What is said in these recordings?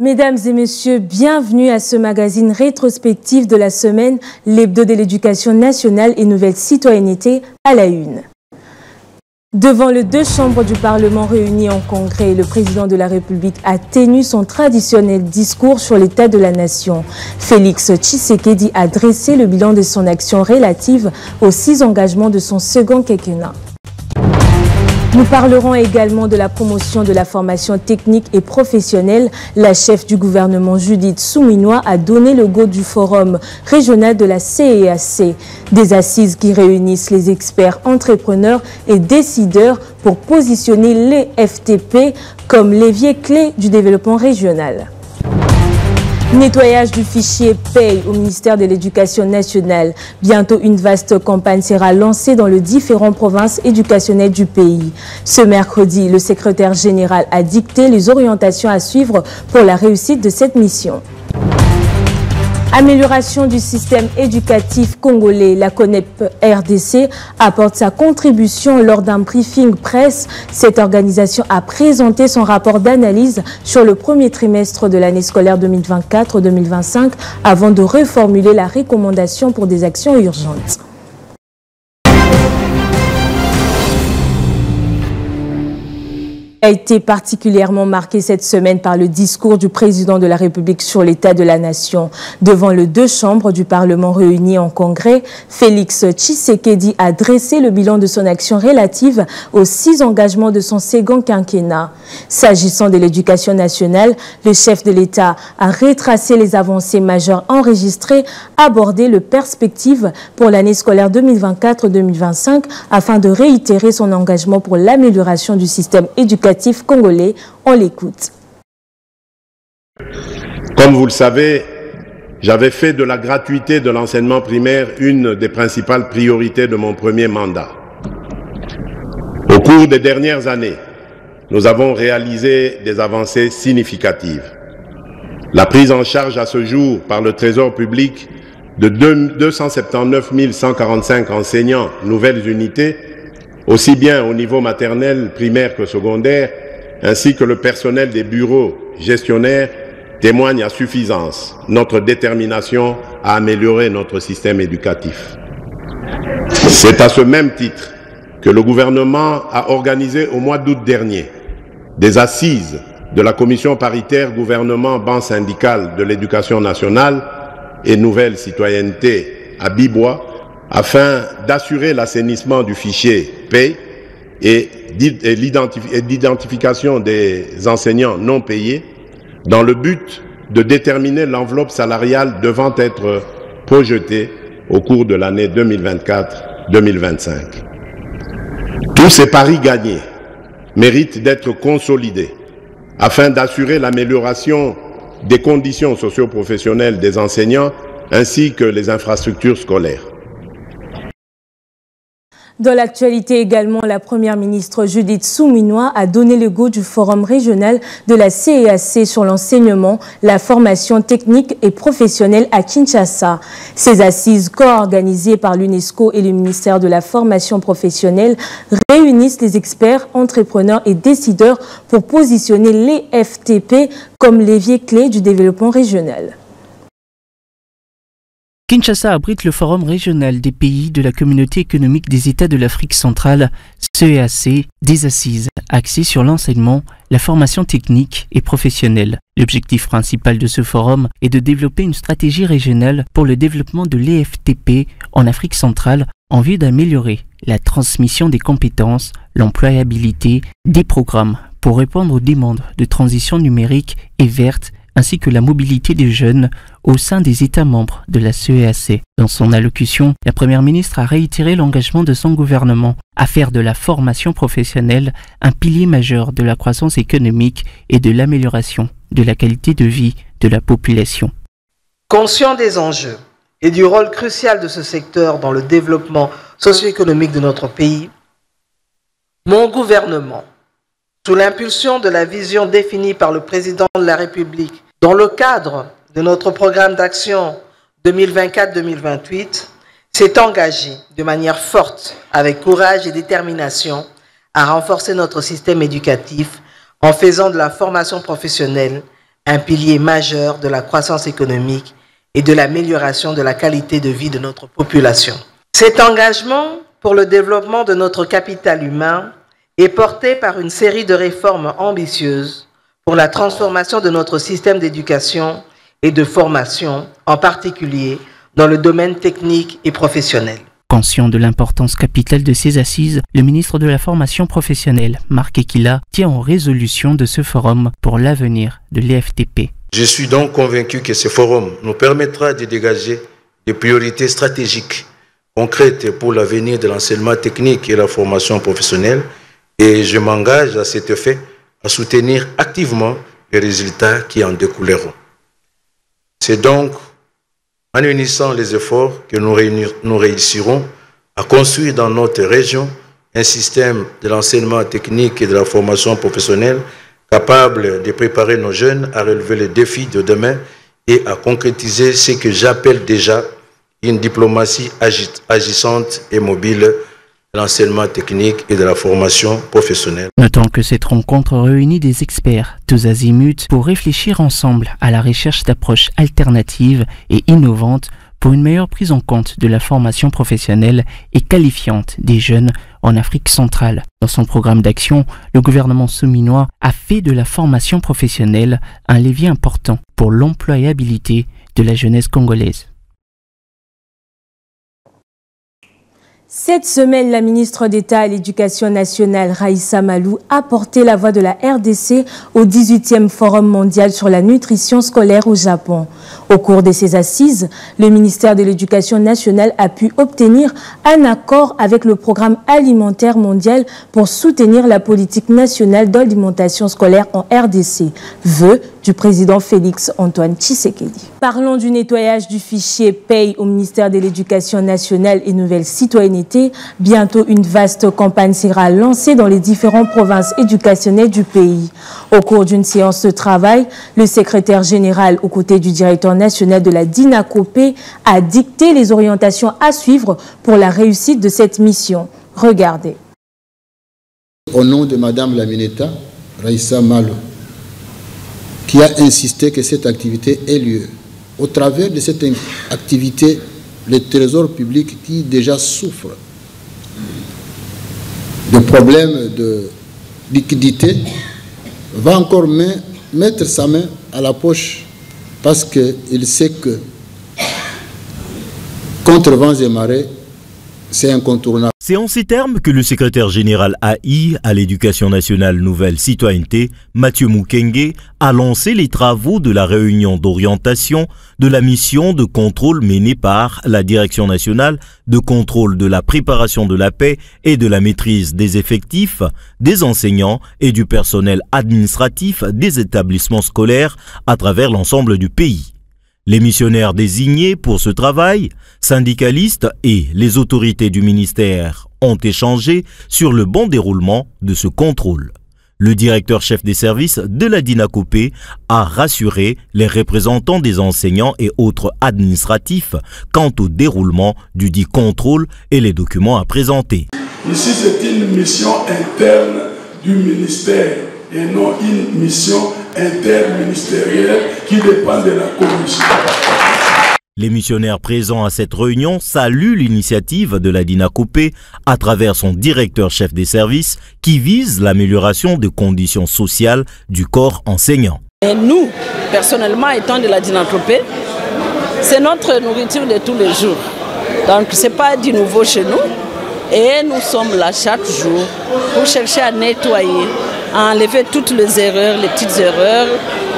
Mesdames et messieurs, bienvenue à ce magazine rétrospectif de la semaine, l'hebdo de l'éducation nationale et nouvelle citoyenneté à la une. Devant les deux chambres du Parlement réunies en congrès, le président de la République a tenu son traditionnel discours sur l'état de la nation. Félix Tshisekedi a dressé le bilan de son action relative aux 6 engagements de son second quinquennat. Nous parlerons également de la promotion de la formation technique et professionnelle. La chef du gouvernement, Judith Suminwa, a donné le go du forum régional de la CEAC, des assises qui réunissent les experts, entrepreneurs et décideurs pour positionner les FTP comme levier clé du développement régional. Nettoyage du fichier paye au ministère de l'Éducation nationale. Bientôt, une vaste campagne sera lancée dans les différentes provinces éducationnelles du pays. Ce mercredi, le secrétaire général a dicté les orientations à suivre pour la réussite de cette mission. Amélioration du système éducatif congolais. La CONEP RDC apporte sa contribution lors d'un briefing presse. Cette organisation a présenté son rapport d'analyse sur le premier trimestre de l'année scolaire 2024-2025 avant de reformuler la recommandation pour des actions urgentes. A été particulièrement marqué cette semaine par le discours du président de la République sur l'état de la nation. Devant les deux chambres du Parlement réunies en congrès, Félix Tshisekedi a dressé le bilan de son action relative aux 6 engagements de son second quinquennat. S'agissant de l'éducation nationale, le chef de l'État a retracé les avancées majeures enregistrées, abordé les perspectives pour l'année scolaire 2024-2025 afin de réitérer son engagement pour l'amélioration du système éducatif congolais. On l'écoute. Comme vous le savez, j'avais fait de la gratuité de l'enseignement primaire une des principales priorités de mon premier mandat. Au cours des dernières années, nous avons réalisé des avancées significatives. La prise en charge à ce jour par le Trésor public de 279 145 enseignants nouvelles unités, aussi bien au niveau maternel, primaire que secondaire, ainsi que le personnel des bureaux gestionnaires, témoigne à suffisance notre détermination à améliorer notre système éducatif. C'est à ce même titre que le gouvernement a organisé au mois d'août dernier des assises de la commission paritaire gouvernement-ban syndical de l'éducation nationale et nouvelle citoyenneté à Bibois, afin d'assurer l'assainissement du fichier paye et l'identification des enseignants non payés dans le but de déterminer l'enveloppe salariale devant être projetée au cours de l'année 2024-2025. Tous ces paris gagnés méritent d'être consolidés afin d'assurer l'amélioration des conditions socio-professionnelles des enseignants ainsi que les infrastructures scolaires. Dans l'actualité également, la première ministre Judith Suminwa a donné le go du forum régional de la CEAC sur l'enseignement, la formation technique et professionnelle à Kinshasa. Ces assises co-organisées par l'UNESCO et le ministère de la formation professionnelle réunissent les experts, entrepreneurs et décideurs pour positionner les FTP comme levier clé du développement régional. Kinshasa abrite le Forum régional des pays de la Communauté économique des États de l'Afrique centrale, CEAC, des assises axées sur l'enseignement, la formation technique et professionnelle. L'objectif principal de ce forum est de développer une stratégie régionale pour le développement de l'EFTP en Afrique centrale en vue d'améliorer la transmission des compétences, l'employabilité des programmes pour répondre aux demandes de transition numérique et verte ainsi que la mobilité des jeunes au sein des États membres de la CEAC. Dans son allocution, la Première ministre a réitéré l'engagement de son gouvernement à faire de la formation professionnelle un pilier majeur de la croissance économique et de l'amélioration de la qualité de vie de la population. Conscient des enjeux et du rôle crucial de ce secteur dans le développement socio-économique de notre pays, mon gouvernement, sous l'impulsion de la vision définie par le président de la République dans le cadre de notre programme d'action 2024-2028, s'est engagé de manière forte, avec courage et détermination, à renforcer notre système éducatif en faisant de la formation professionnelle un pilier majeur de la croissance économique et de l'amélioration de la qualité de vie de notre population. Cet engagement pour le développement de notre capital humain est porté par une série de réformes ambitieuses pour la transformation de notre système d'éducation et de formation, en particulier dans le domaine technique et professionnel. Conscient de l'importance capitale de ces assises, le ministre de la Formation professionnelle, Marc Ekila, tient aux résolutions de ce forum pour l'avenir de l'EFTP. Je suis donc convaincu que ce forum nous permettra de dégager des priorités stratégiques concrètes pour l'avenir de l'enseignement technique et la formation professionnelle, et je m'engage à cet effet à soutenir activement les résultats qui en découleront. C'est donc en unissant les efforts que nous réussirons à construire dans notre région un système de l'enseignement technique et de la formation professionnelle capable de préparer nos jeunes à relever les défis de demain et à concrétiser ce que j'appelle déjà une diplomatie agissante et mobile de l'enseignement technique et de la formation professionnelle. Notons que cette rencontre réunit des experts tous azimuts pour réfléchir ensemble à la recherche d'approches alternatives et innovantes pour une meilleure prise en compte de la formation professionnelle et qualifiante des jeunes en Afrique centrale. Dans son programme d'action, le gouvernement souminois a fait de la formation professionnelle un levier important pour l'employabilité de la jeunesse congolaise. Cette semaine, la ministre d'État à l'Éducation nationale, Raissa Malou, a porté la voix de la RDC au 18e Forum mondial sur la nutrition scolaire au Japon. Au cours de ces assises, le ministère de l'Éducation nationale a pu obtenir un accord avec le Programme alimentaire mondial pour soutenir la politique nationale d'alimentation scolaire en RDC, vœu du président Félix Antoine Tshisekedi. Parlons du nettoyage du fichier paye au ministère de l'Éducation nationale et nouvelle citoyenneté. Bientôt, une vaste campagne sera lancée dans les différentes provinces éducationnelles du pays. Au cours d'une séance de travail, le secrétaire général, aux côtés du directeur national de la DINACOPE, a dicté les orientations à suivre pour la réussite de cette mission. Regardez. Au nom de Madame la Mineta, Raissa Malou, qui a insisté que cette activité ait lieu. Au travers de cette activité, le trésor public qui déjà souffre de problèmes de liquidité va encore mettre sa main à la poche parce qu'il sait que contre vents et marées, c'est incontournable. C'est en ces termes que le secrétaire général AI à l'Éducation nationale nouvelle citoyenneté, Mathieu Mukenge, a lancé les travaux de la réunion d'orientation de la mission de contrôle menée par la Direction nationale de contrôle de la préparation de la paix et de la maîtrise des effectifs, des enseignants et du personnel administratif des établissements scolaires à travers l'ensemble du pays. Les missionnaires désignés pour ce travail, syndicalistes et les autorités du ministère ont échangé sur le bon déroulement de ce contrôle. Le directeur chef des services de la DINACOPE a rassuré les représentants des enseignants et autres administratifs quant au déroulement du dit contrôle et les documents à présenter. Ici, c'est une mission interne du ministère et non une mission interministérielle qui dépend de la commission. Les missionnaires présents à cette réunion saluent l'initiative de la DINACOPE à travers son directeur chef des services qui vise l'amélioration des conditions sociales du corps enseignant. Et nous, personnellement, étant de la DINACOPE, c'est notre nourriture de tous les jours. Donc ce n'est pas du nouveau chez nous. Et nous sommes là chaque jour pour chercher à nettoyer, à enlever toutes les erreurs, les petites erreurs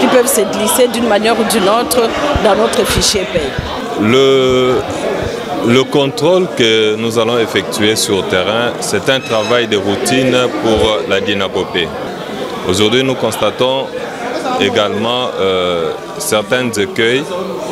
qui peuvent se glisser d'une manière ou d'une autre dans notre fichier paye. Le contrôle que nous allons effectuer sur le terrain, c'est un travail de routine pour la DINACOPE. Aujourd'hui, nous constatons également certains écueils.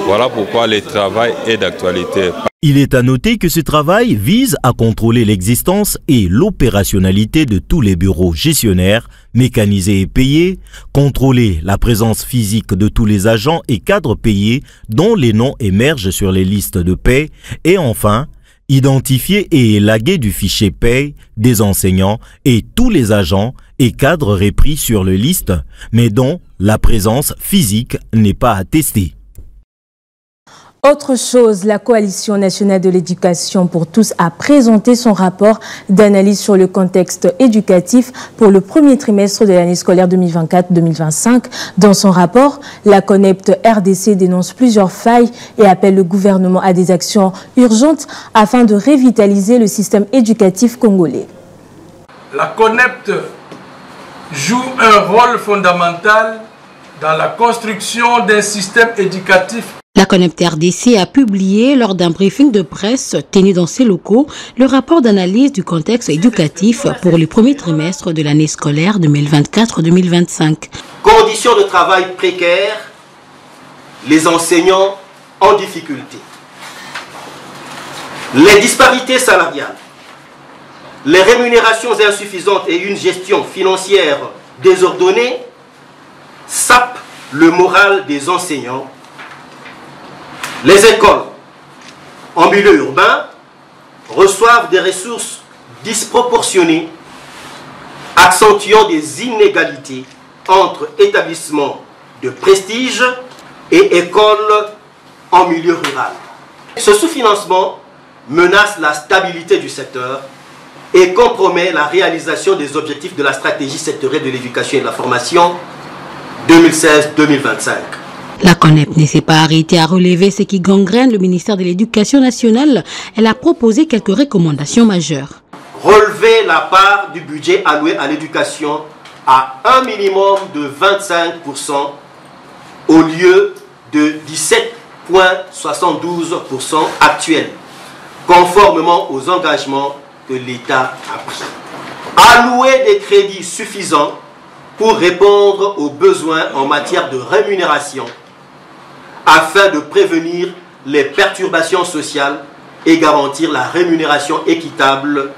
Voilà pourquoi le travail est d'actualité. Il est à noter que ce travail vise à contrôler l'existence et l'opérationnalité de tous les bureaux gestionnaires, mécanisés et payés, contrôler la présence physique de tous les agents et cadres payés dont les noms émergent sur les listes de paie et enfin, identifier et élaguer du fichier paie des enseignants et tous les agents et cadres repris sur les listes, mais dont La présence physique n'est pas attestée. Autre chose, la Coalition nationale de l'éducation pour tous a présenté son rapport d'analyse sur le contexte éducatif pour le premier trimestre de l'année scolaire 2024-2025. Dans son rapport, la CONEPT RDC dénonce plusieurs failles et appelle le gouvernement à des actions urgentes afin de revitaliser le système éducatif congolais. La CONEPT joue un rôle fondamental dans la construction d'un système éducatif. La CONEPT RDC a publié lors d'un briefing de presse tenu dans ses locaux le rapport d'analyse du contexte éducatif pour le premier trimestre de l'année scolaire 2024-2025. Conditions de travail précaires, les enseignants en difficulté. Les disparités salariales, les rémunérations insuffisantes et une gestion financière désordonnée sapent le moral des enseignants. Les écoles en milieu urbain reçoivent des ressources disproportionnées, accentuant des inégalités entre établissements de prestige et écoles en milieu rural. Ce sous-financement menace la stabilité du secteur et compromet la réalisation des objectifs de la stratégie sectorielle de l'éducation et de la formation 2016-2025. La CONEPT ne s'est pas arrêtée à relever ce qui gangrène le ministère de l'Éducation nationale. Elle a proposé quelques recommandations majeures. Relever la part du budget alloué à l'éducation à un minimum de 25% au lieu de 17,72% actuels, conformément aux engagements que l'État a pris. Allouer des crédits suffisants pour répondre aux besoins en matière de rémunération afin de prévenir les perturbations sociales et garantir la rémunération équitable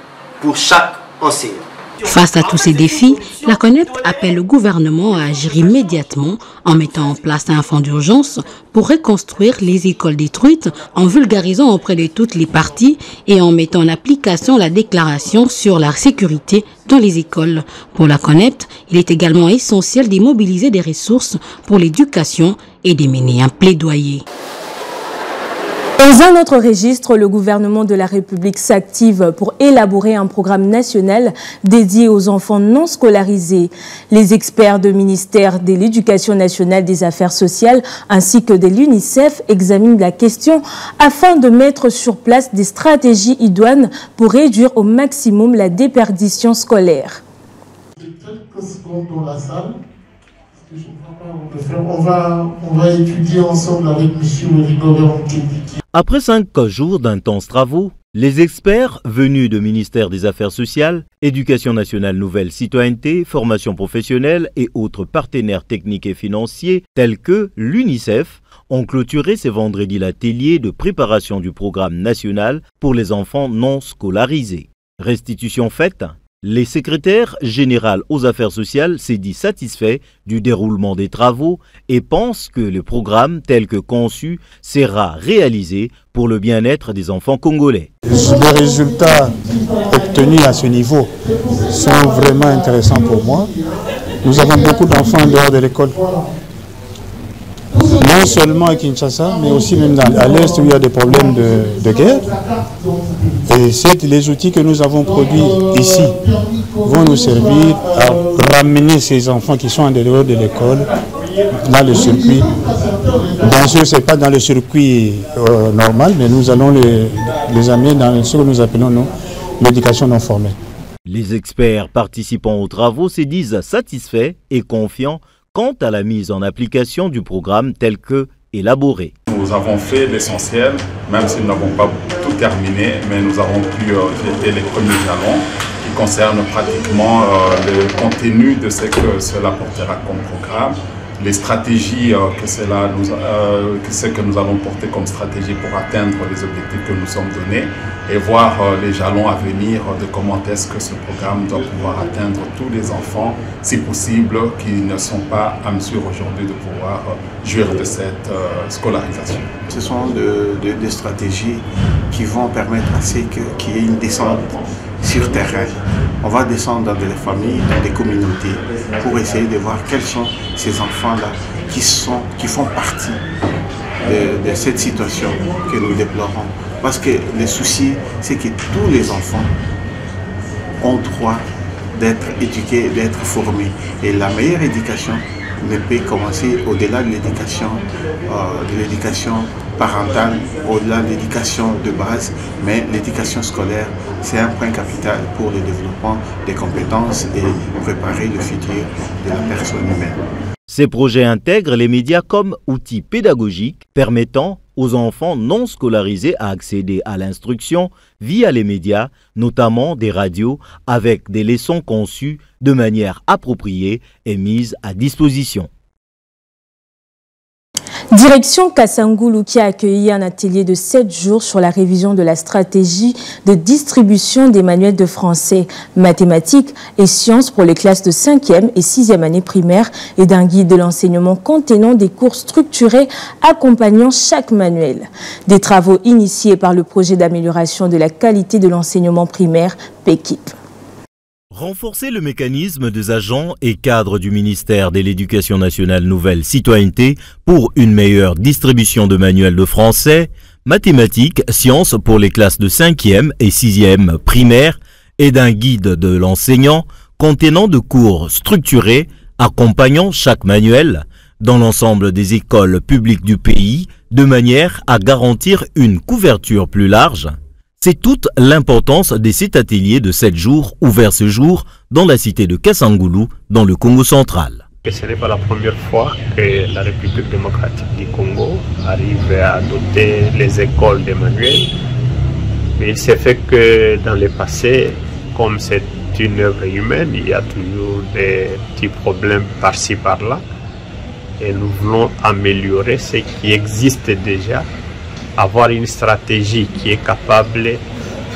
pour chaque enseignant. Face à tous ces défis, la CONEPT appelle le gouvernement à agir immédiatement en mettant en place un fonds d'urgence pour reconstruire les écoles détruites, en vulgarisant auprès de toutes les parties et en mettant en application la déclaration sur la sécurité dans les écoles. Pour la CONEPT, il est également essentiel d'immobiliser des ressources pour l'éducation et de mener un plaidoyer. Dans un autre registre, le gouvernement de la République s'active pour élaborer un programme national dédié aux enfants non scolarisés. Les experts du ministère de l'Éducation nationale des Affaires sociales ainsi que de l'UNICEF examinent la question afin de mettre sur place des stratégies idoines pour réduire au maximum la déperdition scolaire. On va étudier ensemble avec M. Rigobert. Après 5 jours d'intenses travaux, les experts venus du ministère des Affaires sociales, Éducation nationale nouvelle citoyenneté, formation professionnelle et autres partenaires techniques et financiers tels que l'UNICEF ont clôturé ce vendredi l'atelier de préparation du programme national pour les enfants non scolarisés. Restitution faite, le secrétaire général aux affaires sociales s'est dit satisfait du déroulement des travaux et pense que le programme tel que conçu sera réalisé pour le bien-être des enfants congolais. Les résultats obtenus à ce niveau sont vraiment intéressants pour moi. Nous avons beaucoup d'enfants en dehors de l'école. Non seulement à Kinshasa, mais aussi même à l'Est où il y a des problèmes de guerre. Et les outils que nous avons produits ici vont nous servir à ramener ces enfants qui sont en dehors de l'école dans le circuit. Bien sûr, ce n'est pas dans le circuit normal, mais nous allons les amener dans ce que nous appelons l'éducation non formelle. Les experts participant aux travaux se disent satisfaits et confiants quant à la mise en application du programme tel que élaboré. Nous avons fait l'essentiel, même si nous n'avons pas tout terminé, mais nous avons pu jeter les premiers jalons qui concernent pratiquement le contenu de ce que cela portera comme programme, les stratégies ce que nous allons porter comme stratégie pour atteindre les objectifs que nous sommes donnés et voir les jalons à venir de comment est-ce que ce programme doit pouvoir atteindre tous les enfants, si possible, qui ne sont pas à mesure aujourd'hui de pouvoir jouir de cette scolarisation. Ce sont des stratégies qui vont permettre à ce qu'il y ait une descente sur terrain. On va descendre dans des familles, dans des communautés, pour essayer de voir quels sont ces enfants-là qui font partie de cette situation que nous déplorons. Parce que le souci, c'est que tous les enfants ont droit d'être éduqués, d'être formés. Et la meilleure éducation ne peut commencer au-delà de l'éducation parentale, au-delà de l'éducation de base, mais l'éducation scolaire, c'est un point capital pour le développement des compétences et préparer le futur de la personne humaine. Ces projets intègrent les médias comme outils pédagogiques permettant aux enfants non scolarisés à accéder à l'instruction via les médias, notamment des radios, avec des leçons conçues de manière appropriée et mises à disposition. Direction Kassangoulou qui a accueilli un atelier de 7 jours sur la révision de la stratégie de distribution des manuels de français, mathématiques et sciences pour les classes de 5e et 6e année primaire et d'un guide de l'enseignement contenant des cours structurés accompagnant chaque manuel. Des travaux initiés par le projet d'amélioration de la qualité de l'enseignement primaire PEKIP. Renforcer le mécanisme des agents et cadres du ministère de l'Éducation nationale Nouvelle Citoyenneté pour une meilleure distribution de manuels de français, mathématiques, sciences pour les classes de 5e et 6e primaire et d'un guide de l'enseignant contenant de cours structurés accompagnant chaque manuel dans l'ensemble des écoles publiques du pays de manière à garantir une couverture plus large. C'est toute l'importance de cet atelier de 7 jours ouvert ce jour dans la cité de Kassangoulou, dans le Congo central. Ce n'est pas la première fois que la République démocratique du Congo arrive à doter les écoles de manuels. Mais il s'est fait que dans le passé, comme c'est une œuvre humaine, il y a toujours des petits problèmes par-ci par-là. Et nous voulons améliorer ce qui existe déjà, avoir une stratégie qui est capable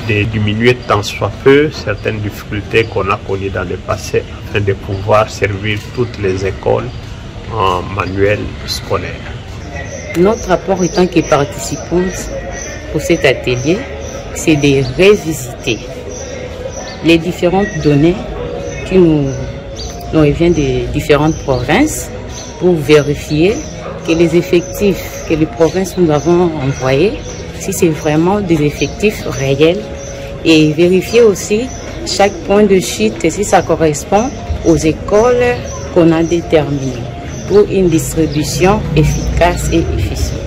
de diminuer tant soit peu certaines difficultés qu'on a connues dans le passé afin de pouvoir servir toutes les écoles en manuel scolaire. Notre apport en tant que participants pour cet atelier, c'est de revisiter les différentes données qui nous viennent des différentes provinces pour vérifier que les effectifs que les provinces nous avons envoyés, si c'est vraiment des effectifs réels, et vérifier aussi chaque point de chute si ça correspond aux écoles qu'on a déterminées pour une distribution efficace et efficiente.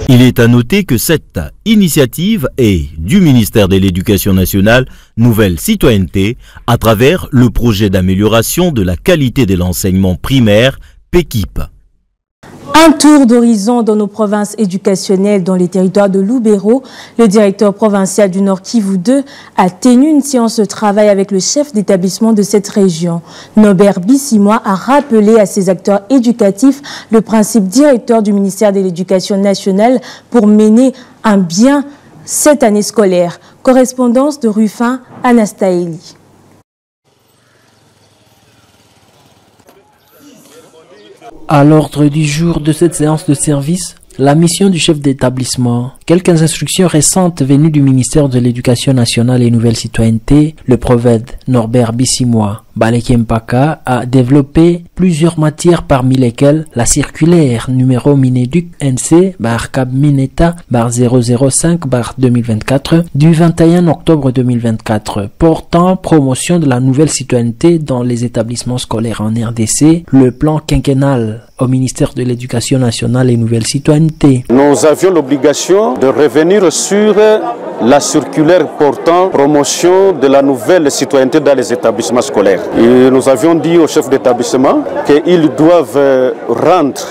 Il est à noter que cette initiative est du ministère de l'Éducation nationale Nouvelle Citoyenneté à travers le projet d'amélioration de la qualité de l'enseignement primaire PEKIP. Un tour d'horizon dans nos provinces éducationnelles dans les territoires de Lubero. Le directeur provincial du Nord Kivu 2 a tenu une séance de travail avec le chef d'établissement de cette région. Norbert Bissimois a rappelé à ses acteurs éducatifs le principe directeur du ministère de l'Éducation nationale pour mener un bien cette année scolaire. Correspondance de Rufin Anastaéli. À l'ordre du jour de cette séance de service, la mission du chef d'établissement, quelques instructions récentes venues du ministère de l'Éducation nationale et Nouvelle Citoyenneté, le prophète Norbert Bissimois Balekempaka a développé plusieurs matières parmi lesquelles la circulaire numéro Mineduc NC /Cab Mineta /005 /2024 du 21 octobre 2024 portant promotion de la nouvelle citoyenneté dans les établissements scolaires en RDC, le plan quinquennal au ministère de l'Éducation nationale et Nouvelle Citoyenneté. Nous avions l'obligation de revenir sur la circulaire portant promotion de la nouvelle citoyenneté dans les établissements scolaires. Et nous avions dit au chef d'établissement qu'ils doivent rendre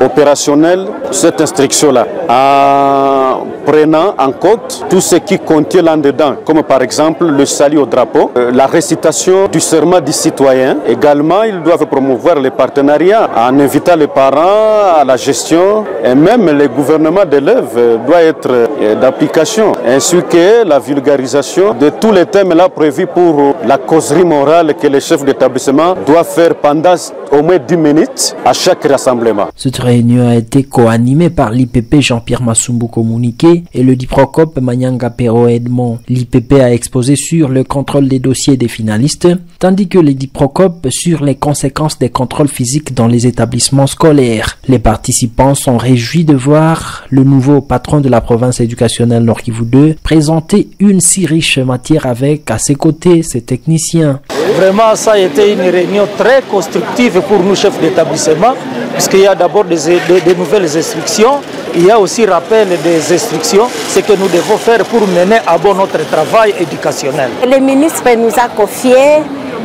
opérationnelle cette instruction-là en prenant en compte tout ce qui contient là-dedans, comme par exemple le salut au drapeau, la récitation du serment du citoyen. Également, ils doivent promouvoir les partenariats en invitant les parents à la gestion et même le gouvernement d'élèves doit être d'application, ainsi que la vulgarisation de tous les thèmes là prévus pour la causerie morale que les chefs d'établissement doivent faire pendant au moins 10 minutes à chaque rassemblement. Cette réunion a été co-animée par l'IPP Jean-Pierre Massumbu Communiqué et le Diprocope Manyanga Pero Edmond. L'IPP a exposé sur le contrôle des dossiers des finalistes, tandis que le Diprocope sur les conséquences des contrôles physiques dans les établissements scolaires. Les participants sont réjouis de voir le nouveau patron de la province éducationnelle Nord Kivu 2 présenter une si riche matière avec à ses côtés ses techniciens. Vraiment, ça a été une réunion très constructive pour nous chefs d'établissement, puisqu'il y a d'abord des nouvelles instructions, il y a aussi rappel des instructions, ce que nous devons faire pour mener à bon notre travail éducationnel. Le ministre nous a confié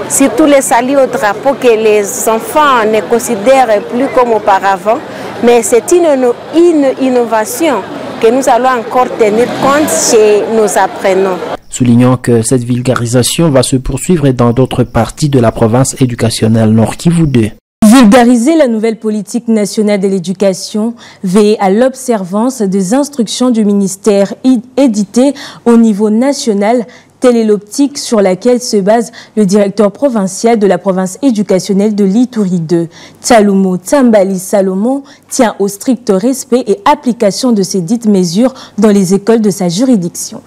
surtout les saluts au drapeau que les enfants ne considèrent plus comme auparavant, mais c'est une innovation que nous allons encore tenir compte chez nos apprenants. Soulignant que cette vulgarisation va se poursuivre dans d'autres parties de la province éducationnelle Nord Kivu 2. Vulgariser la nouvelle politique nationale de l'éducation, veiller à l'observance des instructions du ministère éditées au niveau national, telle est l'optique sur laquelle se base le directeur provincial de la province éducationnelle de l'Ituri 2. Tchalumo Tsambali Salomon tient au strict respect et application de ces dites mesures dans les écoles de sa juridiction.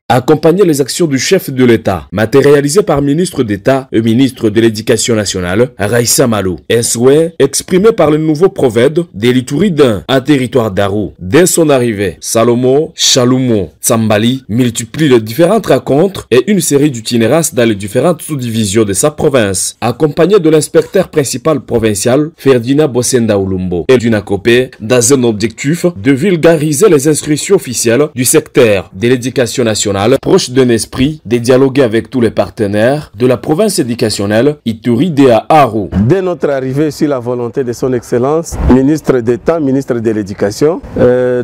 Accompagner les actions du chef de l'État, matérialisé par ministre d'État et ministre de l'Éducation nationale, Raissa Malo. Un souhait exprimé par le nouveau prophète de l'Ituri 1 à territoire d'Aru. Dès son arrivée, Salomon Chalumo Tsambali multiplie les différentes rencontres et une série d'itinérances dans les différentes sous-divisions de sa province, accompagné de l'inspecteur principal provincial Ferdinand Bosenda Ulumbo et d'une acopée dans un objectif de vulgariser les instructions officielles du secteur de l'éducation nationale, proche d'un esprit de dialoguer avec tous les partenaires de la province éducationnelle Ituri à Aru. Dès notre arrivée sur la volonté de son Excellence, ministre d'État, ministre de l'Éducation,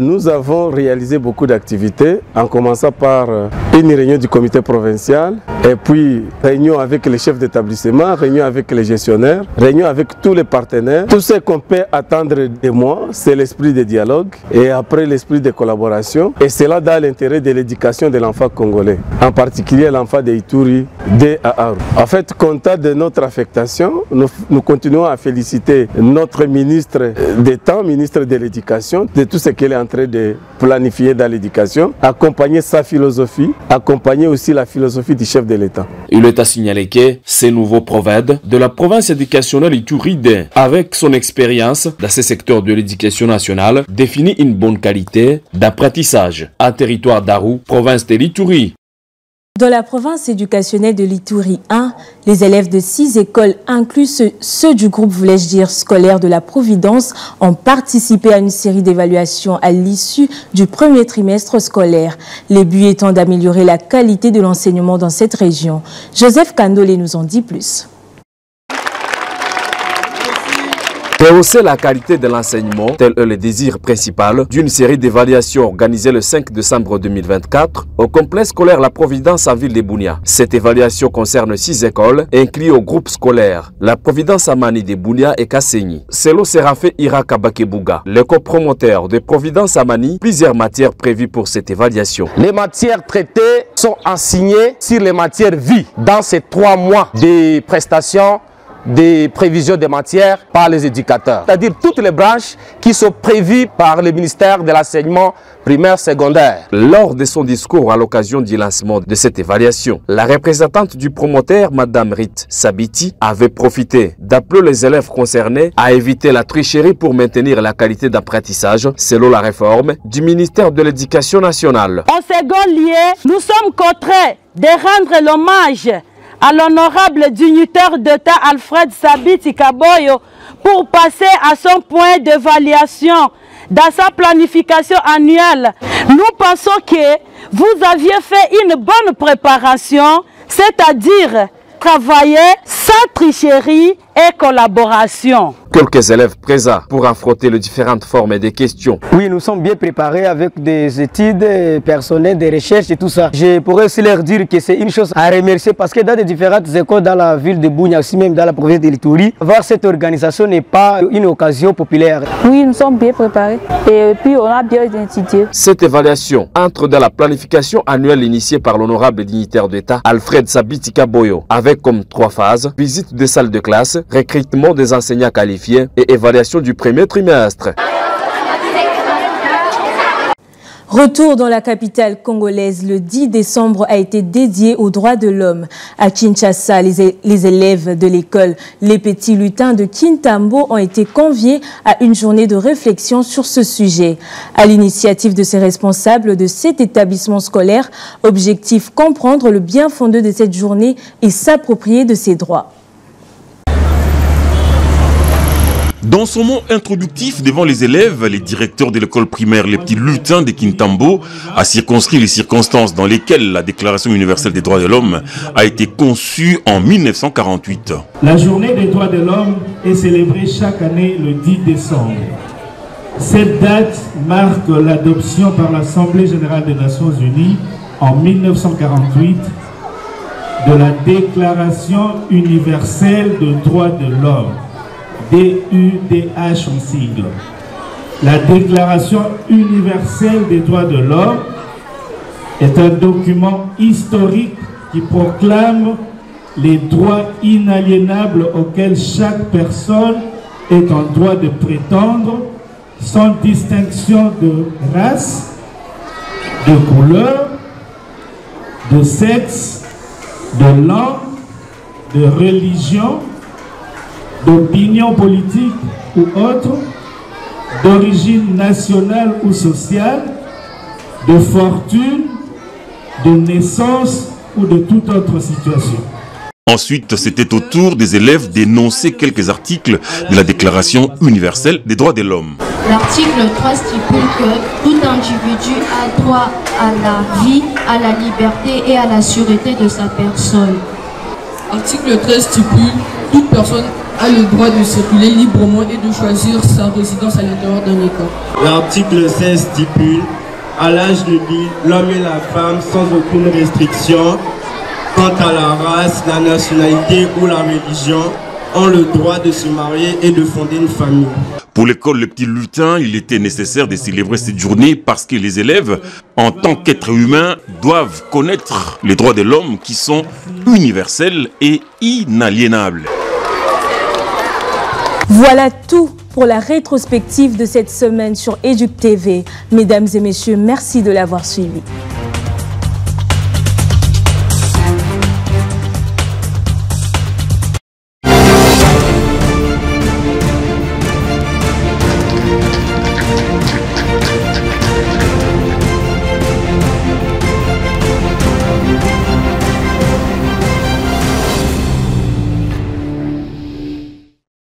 nous avons réalisé beaucoup d'activités, en commençant par une réunion du comité provincial, et puis réunion avec les chefs d'établissement, réunion avec les gestionnaires, réunion avec tous les partenaires. Tout ce qu'on peut attendre de moi, c'est l'esprit de dialogue et après l'esprit de collaboration, et cela dans l'intérêt de l'éducation de l'enfant congolais, en particulier l'enfant de Ituri de Aru. En fait, compte de notre affectation, nous continuons à féliciter notre ministre d'État, ministre de l'Éducation, de tout ce qu'elle est en train de planifier dans l'éducation, accompagner sa philosophie, accompagner aussi la philosophie du chef de l'État. Il est à signaler que ces nouveaux prophètes de la province éducationnelle Ituri, avec son expérience dans ce secteur de l'éducation nationale, définit une bonne qualité d'apprentissage à territoire d'Aru, province de l'Ituri. Dans la province éducationnelle de l'Ituri 1, les élèves de 6 écoles, inclus ceux du groupe, voulais-je dire, scolaire de la Providence, ont participé à une série d'évaluations à l'issue du premier trimestre scolaire. Les buts étant d'améliorer la qualité de l'enseignement dans cette région. Joseph Kandole nous en dit plus. Rehausser la qualité de l'enseignement, tel est le désir principal d'une série d'évaluations organisée le 5 décembre 2024 au complexe scolaire La Providence en ville de Bunia. Cette évaluation concerne 6 écoles incluses au groupe scolaire La Providence Amani de Bunia et Kassenyi. Selon Séraphe Iraka Bakebouga, le copromoteur de Providence Amani, plusieurs matières prévues pour cette évaluation. Les matières traitées sont enseignées sur les matières vie dans ces 3 mois de prestations des prévisions des matières par les éducateurs, c'est-à-dire toutes les branches qui sont prévues par le ministère de l'enseignement primaire secondaire. Lors de son discours à l'occasion du lancement de cette évaluation, la représentante du promoteur, Madame Rit Sabiti, avait profité d'appeler les élèves concernés à éviter la tricherie pour maintenir la qualité d'apprentissage selon la réforme du ministère de l'Éducation nationale. En second lieu, nous sommes contraints de rendre l'hommage à l'honorable dignitaire d'État Alfred Sabiti Kaboyo pour passer à son point d'évaluation dans sa planification annuelle. Nous pensons que vous aviez fait une bonne préparation, c'est-à-dire travailler sans tricherie et collaboration. Quelques élèves présents pour affronter les différentes formes de questions. Oui, nous sommes bien préparés avec des études personnelles, des recherches et tout ça. Je pourrais aussi leur dire que c'est une chose à remercier parce que dans les différentes écoles dans la ville de Bunia, aussi même dans la province de l'Ituri, voir cette organisation n'est pas une occasion populaire. Oui, nous sommes bien préparés et puis on a bien étudié. Cette évaluation entre dans la planification annuelle initiée par l'honorable dignitaire d'État Alfred Sabiti Kaboyo avec comme 3 phases: visite des salles de classe, recrutement des enseignants qualifiés et évaluation du premier trimestre. Retour dans la capitale congolaise, le 10 décembre a été dédié aux droits de l'homme. À Kinshasa, les élèves de l'école Les Petits Lutins de Kintambo ont été conviés à une journée de réflexion sur ce sujet. À l'initiative de ces responsables de cet établissement scolaire, objectif comprendre le bien fondé de cette journée et s'approprier de ses droits. Dans son mot introductif devant les élèves, le directeur de l'école primaire Les Petits Lutins de Kintambo a circonscrit les circonstances dans lesquelles la Déclaration universelle des droits de l'homme a été conçue en 1948. La journée des droits de l'homme est célébrée chaque année le 10 décembre. Cette date marque l'adoption par l'Assemblée générale des Nations unies en 1948 de la Déclaration universelle des droits de l'homme. DUDH en sigle. La Déclaration universelle des droits de l'homme est un document historique qui proclame les droits inaliénables auxquels chaque personne est en droit de prétendre sans distinction de race, de couleur, de sexe, de langue, de religion, d'opinion politique ou autre, d'origine nationale ou sociale, de fortune, de naissance ou de toute autre situation. Ensuite, c'était au tour des élèves d'énoncer quelques articles de la Déclaration universelle des droits de l'homme. L'article 3 stipule que tout individu a droit à la vie, à la liberté et à la sûreté de sa personne. L'article 13 stipule que toute personne a le droit de circuler librement et de choisir sa résidence à l'intérieur d'un État. L'article 16 stipule à l'âge de vie, l'homme et la femme sans aucune restriction quant à la race, la nationalité ou la religion ont le droit de se marier et de fonder une famille. Pour l'école Les Petits Lutins, il était nécessaire de célébrer cette journée parce que les élèves, en tant qu'êtres humains, doivent connaître les droits de l'homme qui sont universels et inaliénables. Voilà tout pour la rétrospective de cette semaine sur Éduc TV. Mesdames et messieurs, merci de l'avoir suivi.